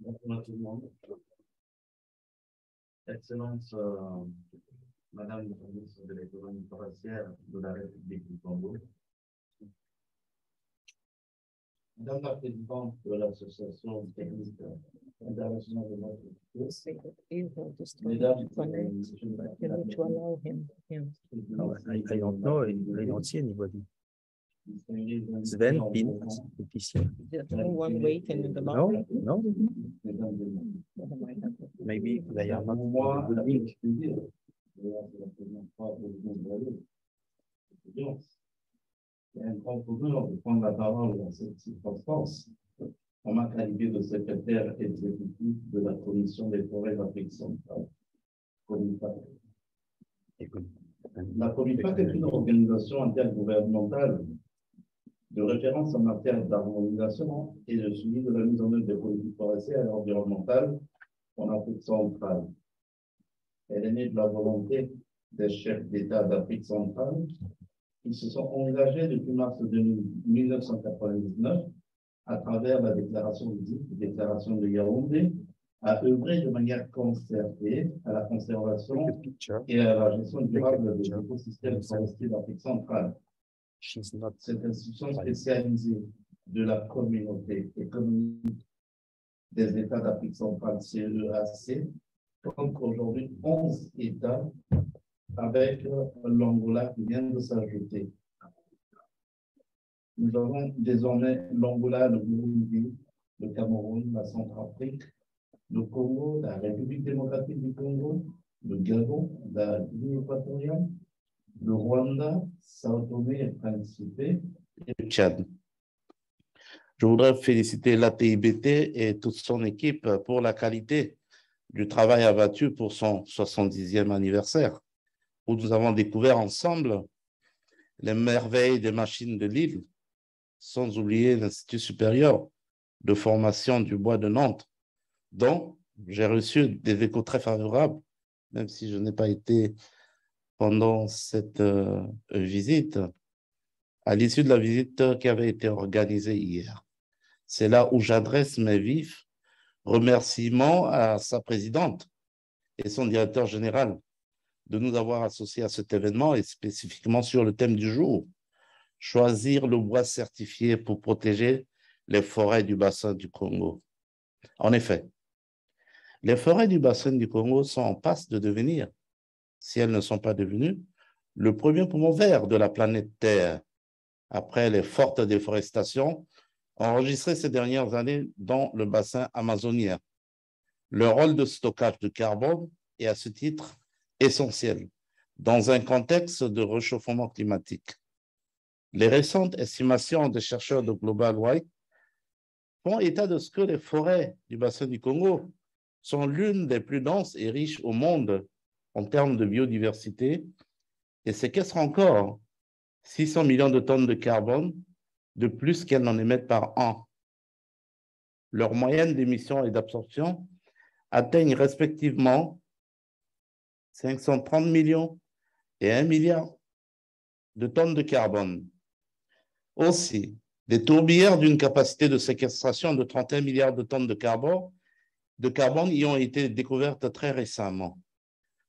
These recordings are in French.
Bonjour à tout le monde. Excellence, Madame la ministre de l'économie forestière de la République du Congo, Madame la présidente de l'association technique internationale de l'agriculture, Mesdames et Messieurs, No, I don't know. I don't see anybody. Sven, Pin, petition. One waiting in the No, lobby. no. Maybe they are not. Pour moi, la vie que je peux dire, c'est la première fois que je me vois. C'est un grand honneur de prendre la parole dans cette circonstance en ma qualité de secrétaire exécutif de la Commission des forêts d'Afrique centrale. La COMIFAC est une organisation intergouvernementale de référence en matière d'harmonisation et de suivi de la mise en œuvre des politiques forestières et environnementales en Afrique centrale. Elle est née de la volonté des chefs d'État d'Afrique centrale qui se sont engagés depuis mars 1999 à travers la déclaration de Yaoundé à œuvrer de manière concertée à la conservation et à la gestion durable des écosystèmes forestiers d'Afrique centrale. Cette institution spécialisée de la communauté économique des États d'Afrique centrale, CEAC, compte aujourd'hui 11 États avec l'Angola qui vient de s'ajouter. Nous avons désormais l'Angola, le Burundi, le Cameroun, la Centrafrique, le Congo, la République démocratique du Congo, le Gabon, la Guinée équatoriale, le Rwanda, Sao Tomé et Principe et le Tchad. Je voudrais féliciter l'ATIBT et toute son équipe pour la qualité du travail abattu pour son 70e anniversaire, où nous avons découvert ensemble les merveilles des machines de l'île, sans oublier l'Institut supérieur de formation du bois de Nantes, dont j'ai reçu des échos très favorables, même si je n'ai pas été pendant cette visite, à l'issue de la visite qui avait été organisée hier. C'est là où j'adresse mes vifs remerciements à sa présidente et son directeur général de nous avoir associés à cet événement et spécifiquement sur le thème du jour, choisir le bois certifié pour protéger les forêts du bassin du Congo. En effet, les forêts du bassin du Congo sont en passe de devenir, si elles ne sont pas devenues, le premier poumon vert de la planète Terre, après les fortes déforestations enregistrées ces dernières années dans le bassin amazonien. Le rôle de stockage de carbone est à ce titre essentiel dans un contexte de réchauffement climatique. Les récentes estimations des chercheurs de Global White font état de ce que les forêts du bassin du Congo sont l'une des plus denses et riches au monde en termes de biodiversité et séquestrent encore 600 millions de tonnes de carbone de plus qu'elles n'en émettent par an. Leur moyenne d'émission et d'absorption atteignent respectivement 530 millions et 1 milliard de tonnes de carbone. Aussi, des tourbières d'une capacité de séquestration de 31 milliards de tonnes de carbone y ont été découvertes très récemment.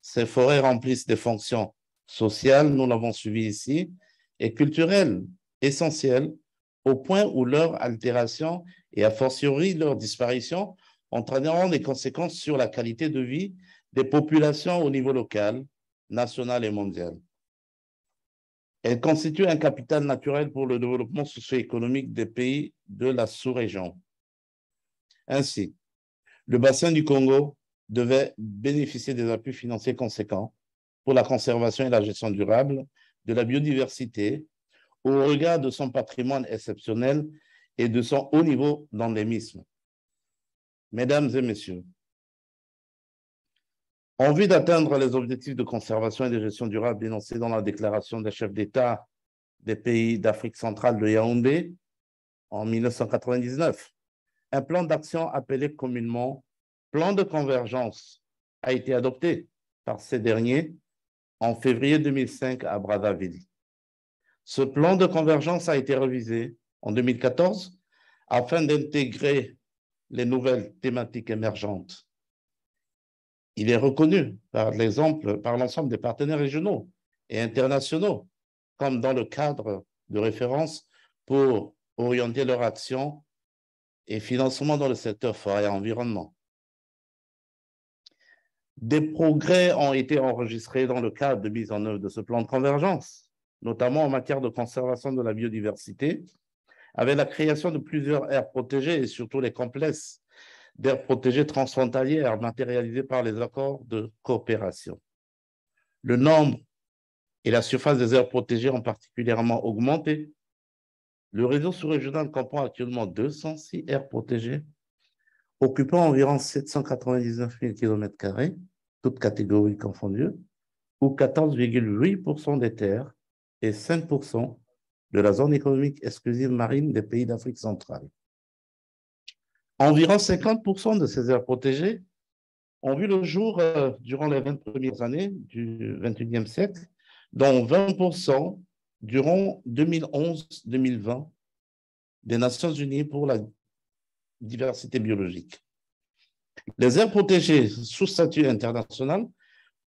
Ces forêts remplissent des fonctions sociales, nous l'avons suivi ici, et culturelles essentielles, au point où leur altération et a fortiori leur disparition entraîneront des conséquences sur la qualité de vie des populations au niveau local, national et mondial. Elles constituent un capital naturel pour le développement socio-économique des pays de la sous-région. Ainsi, le bassin du Congo devait bénéficier des appuis financiers conséquents pour la conservation et la gestion durable de la biodiversité au regard de son patrimoine exceptionnel et de son haut niveau d'endémisme. Mesdames et messieurs, en vue d'atteindre les objectifs de conservation et de gestion durable énoncés dans la déclaration des chefs d'État des pays d'Afrique centrale de Yaoundé en 1999, un plan d'action appelé communément plan de convergence a été adopté par ces derniers en février 2005 à Brazzaville. Ce plan de convergence a été révisé en 2014 afin d'intégrer les nouvelles thématiques émergentes. Il est reconnu par l'ensemble des partenaires régionaux et internationaux, comme dans le cadre de référence pour orienter leur action et financement dans le secteur forêt et environnement. Des progrès ont été enregistrés dans le cadre de mise en œuvre de ce plan de convergence, notamment en matière de conservation de la biodiversité, avec la création de plusieurs aires protégées et surtout les complexes d'aires protégées transfrontalières matérialisées par les accords de coopération. Le nombre et la surface des aires protégées ont particulièrement augmenté. Le réseau sous-régional comprend actuellement 206 aires protégées, occupant environ 799 000 km², toutes catégories confondues, ou 14,8% des terres et 5% de la zone économique exclusive marine des pays d'Afrique centrale. Environ 50% de ces aires protégées ont vu le jour durant les 20 premières années du XXIe siècle, dont 20% durant 2011-2020 des Nations Unies pour la diversité biologique. Les aires protégées sous statut international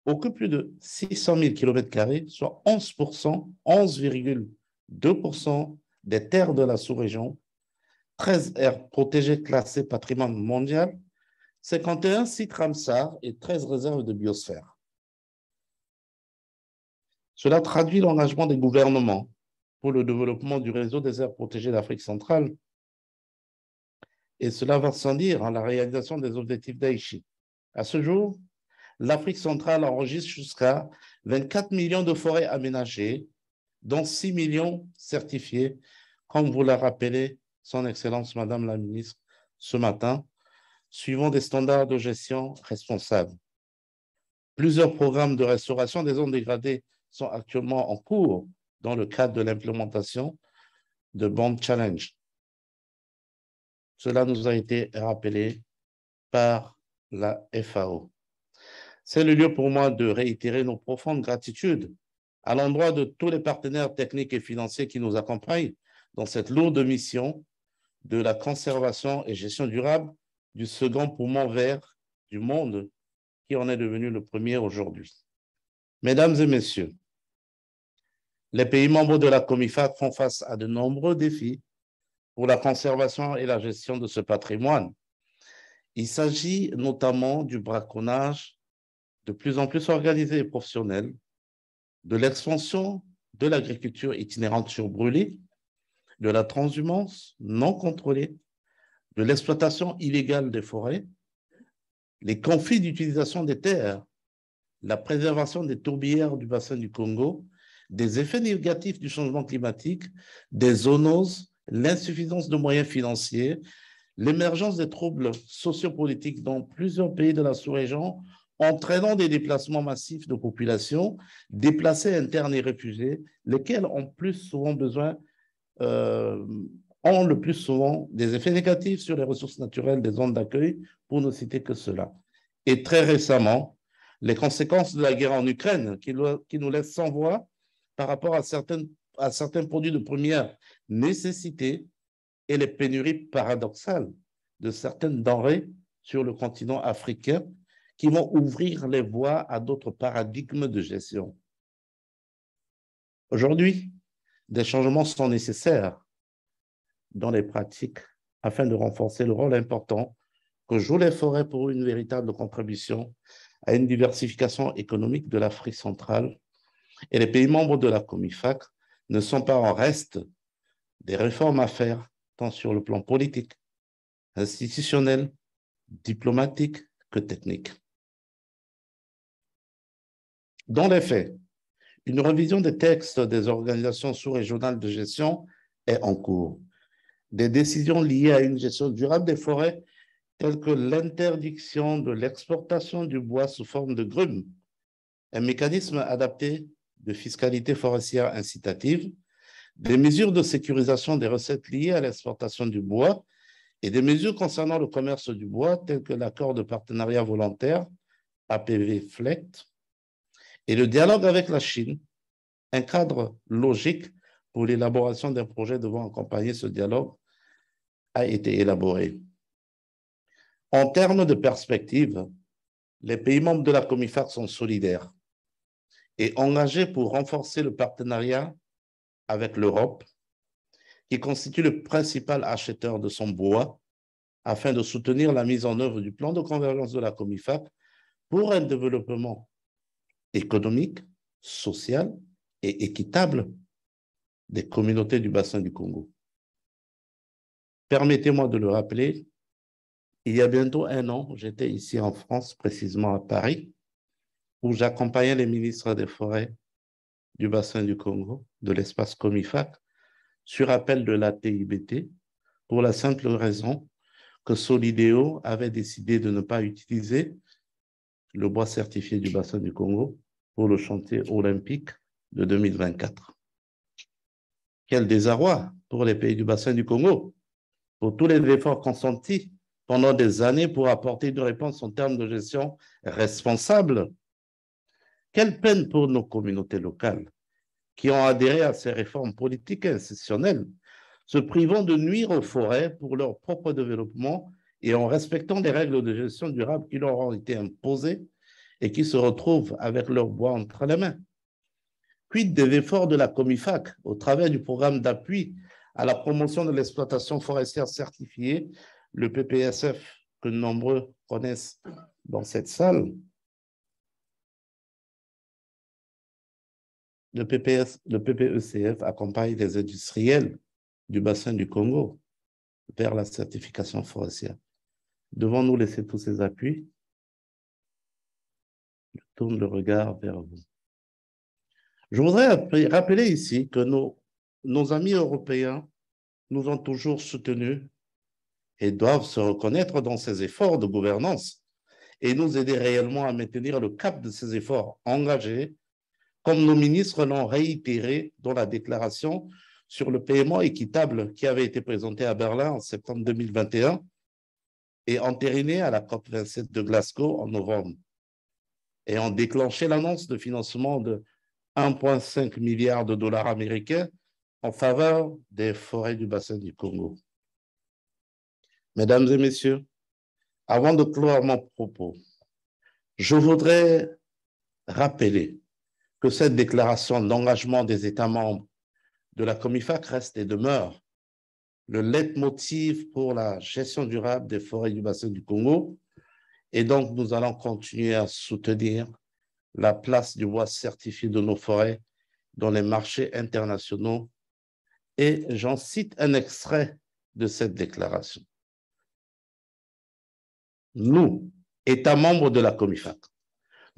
occupent plus de 600 000 km², soit 11,2% des terres de la sous-région, 13 aires protégées classées patrimoine mondial, 51 sites Ramsar et 13 réserves de biosphère. Cela traduit l'engagement des gouvernements pour le développement du réseau des aires protégées d'Afrique centrale, et cela va sans dire en la réalisation des objectifs d'Aichi. À ce jour, l'Afrique centrale enregistre jusqu'à 24 millions de forêts aménagées, dont 6 millions certifiées, comme vous l'a rappelé son Excellence Madame la Ministre ce matin, suivant des standards de gestion responsables. Plusieurs programmes de restauration des zones dégradées sont actuellement en cours dans le cadre de l'implémentation de Bond Challenge. Cela nous a été rappelé par la FAO. C'est le lieu pour moi de réitérer nos profondes gratitudes à l'endroit de tous les partenaires techniques et financiers qui nous accompagnent dans cette lourde mission de la conservation et gestion durable du second poumon vert du monde qui en est devenu le premier aujourd'hui. Mesdames et messieurs, les pays membres de la COMIFAC font face à de nombreux défis pour la conservation et la gestion de ce patrimoine. Il s'agit notamment du braconnage de plus en plus organisé et professionnel, de l'expansion de l'agriculture itinérante sur brûlés, de la transhumance non contrôlée, de l'exploitation illégale des forêts, les conflits d'utilisation des terres, la préservation des tourbières du bassin du Congo, des effets négatifs du changement climatique, des zoonoses, l'insuffisance de moyens financiers, l'émergence des troubles sociopolitiques dans plusieurs pays de la sous-région, entraînant des déplacements massifs de populations, déplacés internes et réfugiés, lesquels ont le plus souvent des effets négatifs sur les ressources naturelles des zones d'accueil, pour ne citer que cela. Et très récemment, les conséquences de la guerre en Ukraine, qui nous laissent sans voix par rapport à certains produits de première nécessité et les pénuries paradoxales de certaines denrées sur le continent africain qui vont ouvrir les voies à d'autres paradigmes de gestion. Aujourd'hui, des changements sont nécessaires dans les pratiques afin de renforcer le rôle important que jouent les forêts pour une véritable contribution à une diversification économique de l'Afrique centrale, et les pays membres de la COMIFAC ne sont pas en reste des réformes à faire, tant sur le plan politique, institutionnel, diplomatique que technique. Dans les faits, une révision des textes des organisations sous-régionales de gestion est en cours. Des décisions liées à une gestion durable des forêts, telles que l'interdiction de l'exportation du bois sous forme de grumes, un mécanisme adapté de fiscalité forestière incitative, des mesures de sécurisation des recettes liées à l'exportation du bois et des mesures concernant le commerce du bois, telles que l'accord de partenariat volontaire, APV-FLECT, et le dialogue avec la Chine, un cadre logique pour l'élaboration d'un projet devant accompagner ce dialogue, a été élaboré. En termes de perspective, les pays membres de la COMIFAC sont solidaires et engagés pour renforcer le partenariat avec l'Europe, qui constitue le principal acheteur de son bois, afin de soutenir la mise en œuvre du plan de convergence de la COMIFAC pour un développement économique, social et équitable des communautés du bassin du Congo. Permettez-moi de le rappeler, il y a bientôt 1 an, j'étais ici en France, précisément à Paris, où j'accompagnais les ministres des Forêts du bassin du Congo, de l'espace COMIFAC, sur appel de la TIBT, pour la simple raison que Solideo avait décidé de ne pas utiliser le bois certifié du bassin du Congo pour le chantier olympique de 2024. Quel désarroi pour les pays du bassin du Congo, pour tous les efforts consentis pendant des années pour apporter une réponse en termes de gestion responsable. Quelle peine pour nos communautés locales qui ont adhéré à ces réformes politiques et institutionnelles, se privant de nuire aux forêts pour leur propre développement et en respectant les règles de gestion durable qui leur ont été imposées et qui se retrouvent avec leur bois entre les mains. Quid des efforts de la COMIFAC au travers du programme d'appui à la promotion de l'exploitation forestière certifiée, le PPSF, que nombreux connaissent dans cette salle. Le PPECF accompagne les industriels du bassin du Congo vers la certification forestière. Devons-nous laisser tous ces appuis? Je tourne le regard vers vous. Je voudrais rappeler ici que nos amis européens nous ont toujours soutenus et doivent se reconnaître dans ces efforts de gouvernance et nous aider réellement à maintenir le cap de ces efforts engagés, comme nos ministres l'ont réitéré dans la déclaration sur le paiement équitable qui avait été présentée à Berlin en septembre 2021 et entérinée à la COP27 de Glasgow en novembre, et ont déclenché l'annonce de financement de 1,5 milliard de dollars américains en faveur des forêts du bassin du Congo. Mesdames et messieurs, avant de clore mon propos, je voudrais rappeler que cette déclaration d'engagement des États membres de la COMIFAC reste et demeure le leitmotiv pour la gestion durable des forêts du bassin du Congo, et donc nous allons continuer à soutenir la place du bois certifié de nos forêts dans les marchés internationaux. Et j'en cite un extrait de cette déclaration. Nous, États membres de la COMIFAC,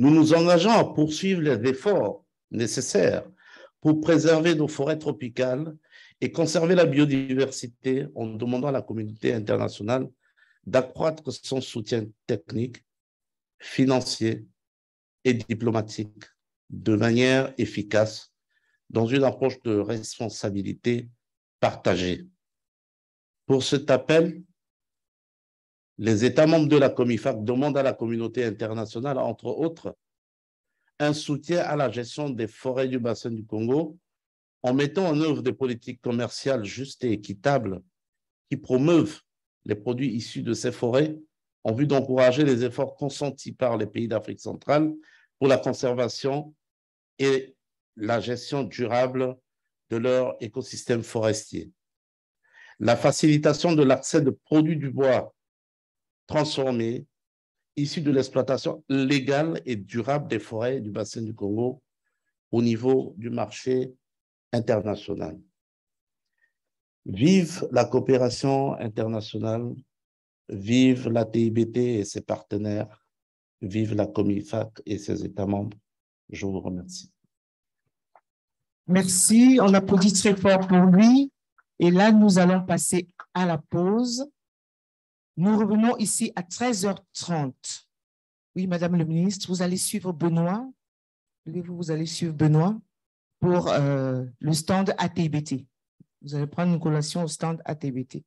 nous nous engageons à poursuivre les efforts nécessaires pour préserver nos forêts tropicales et conserver la biodiversité en demandant à la communauté internationale d'accroître son soutien technique, financier et diplomatique de manière efficace dans une approche de responsabilité partagée. Pour cet appel, les États membres de la COMIFAC demandent à la communauté internationale, entre autres, un soutien à la gestion des forêts du bassin du Congo en mettant en œuvre des politiques commerciales justes et équitables qui promeuvent les produits issus de ces forêts en vue d'encourager les efforts consentis par les pays d'Afrique centrale pour la conservation et la gestion durable de leur écosystème forestier. La facilitation de l'accès de produits du bois transformés issus de l'exploitation légale et durable des forêts du bassin du Congo au niveau du marché international. Vive la coopération internationale, vive la TIBT et ses partenaires, vive la COMIFAC et ses États membres. Je vous remercie. Merci, on applaudit très fort pour lui. Et là, nous allons passer à la pause. Nous revenons ici à 13h30. Oui, Madame le ministre, vous allez suivre Benoît. Vous allez suivre Benoît pour le stand ATBT. Vous allez prendre une collation au stand ATBT.